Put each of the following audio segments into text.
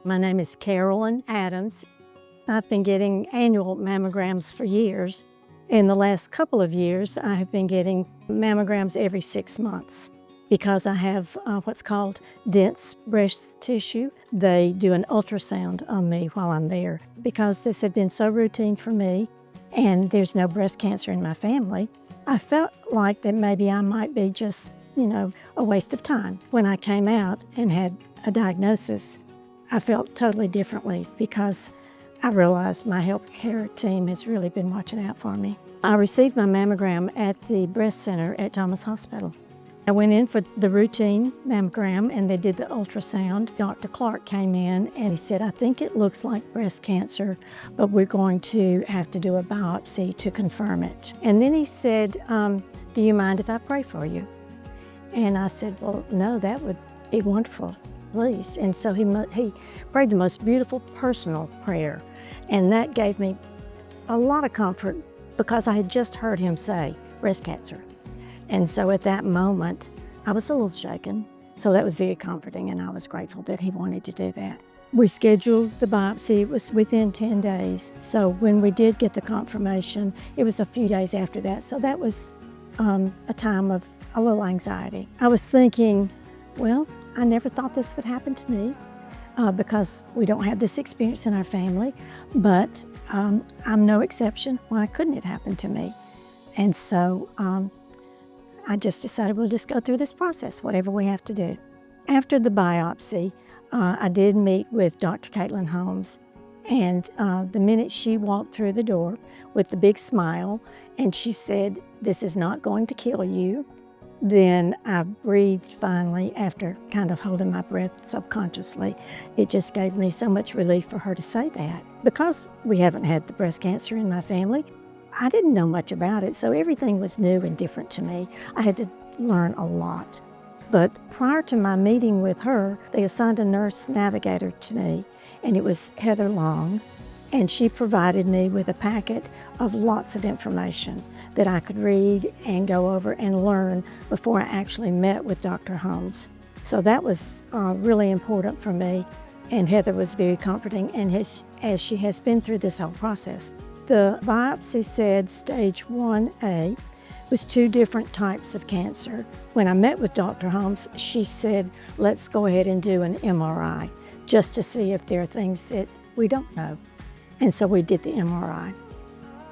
My name is Carolyn Adams. I've been getting annual mammograms for years. In the last couple of years, I have been getting mammograms every 6 months. Because I have what's called dense breast tissue, they do an ultrasound on me while I'm there. Because this had been so routine for me, and there's no breast cancer in my family, I felt like that maybe I might be just, a waste of time. When I came out and had a diagnosis, I felt totally differently because I realized my healthcare team has really been watching out for me. I received my mammogram at the breast center at Thomas Hospital. I went in for the routine mammogram and they did the ultrasound. Dr. Clark came in and he said, I think it looks like breast cancer, but we're going to have to do a biopsy to confirm it. And then he said, do you mind if I pray for you? And I said, well, no, that would be wonderful, please. And so he prayed the most beautiful personal prayer. And that gave me a lot of comfort because I had just heard him say breast cancer. And so at that moment, I was a little shaken. So that was very comforting, and I was grateful that he wanted to do that. We scheduled the biopsy. It was within 10 days. So when we did get the confirmation, it was a few days after that. So that was a time of a little anxiety. I was thinking, well, I never thought this would happen to me because we don't have this experience in our family, but I'm no exception. Why couldn't it happen to me? And so I just decided we'll just go through this process, whatever we have to do. After the biopsy, I did meet with Dr. Carolyn Adams, and the minute she walked through the door with the big smile, and she said, this is not going to kill you, then I breathed finally after kind of holding my breath subconsciously. It just gave me so much relief for her to say that. Because we haven't had the breast cancer in my family, I didn't know much about it, so everything was new and different to me. I had to learn a lot. But prior to my meeting with her, they assigned a nurse navigator to me, and it was Heather Long, and she provided me with a packet of lots of information that I could read and go over and learn before I actually met with Dr. Holmes. So that was really important for me, and Heather was very comforting, and as she has been through this whole process. The biopsy said stage 1A was 2 different types of cancer. When I met with Dr. Holmes, she said, let's go ahead and do an MRI just to see if there are things that we don't know. And so we did the MRI.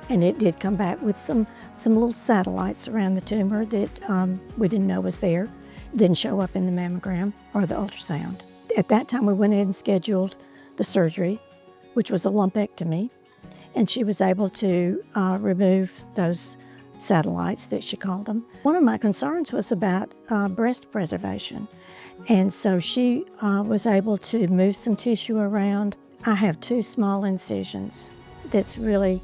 And it did come back with some little satellites around the tumor that we didn't know was there. It didn't show up in the mammogram or the ultrasound. At that time, we went in and scheduled the surgery, which was a lumpectomy. And she was able to remove those satellites that she called them. One of my concerns was about breast preservation. And so she was able to move some tissue around. I have 2 small incisions that's really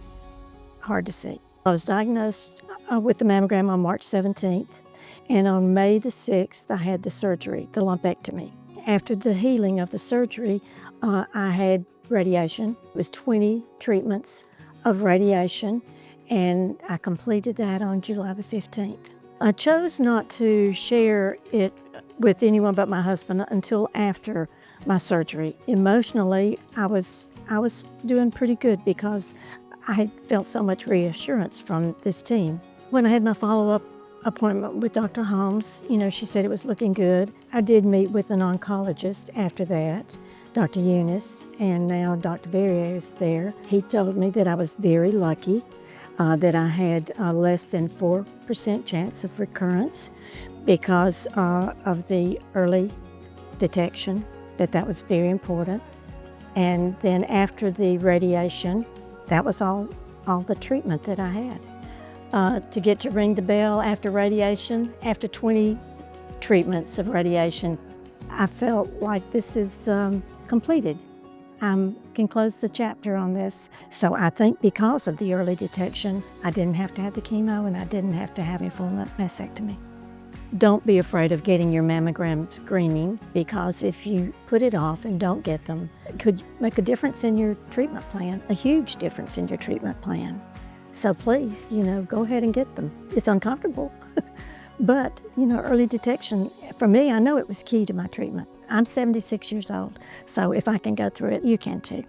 hard to see. I was diagnosed with the mammogram on March 17th, and on May the 6th, I had the surgery, the lumpectomy. After the healing of the surgery, I had radiation. It was 20 treatments of radiation, and I completed that on July the 15th. I chose not to share it with anyone but my husband until after my surgery. Emotionally, I was doing pretty good because I had felt so much reassurance from this team. When I had my follow-up appointment with Dr. Holmes, she said it was looking good. I did meet with an oncologist after that, Dr. Eunice, and now Dr. Verrier is there. He told me that I was very lucky, that I had less than 4% chance of recurrence because of the early detection, that was very important. And then after the radiation, that was all the treatment that I had. To get to ring the bell after radiation, after 20 treatments of radiation, I felt like this is completed. I can close the chapter on this. So I think because of the early detection, I didn't have to have the chemo and I didn't have to have a full mastectomy. Don't be afraid of getting your mammogram screening because if you put it off and don't get them, it could make a difference in your treatment plan, a huge difference in your treatment plan. So please, go ahead and get them. It's uncomfortable, but, early detection, for me, I know it was key to my treatment. I'm 76 years old, so if I can go through it, you can too.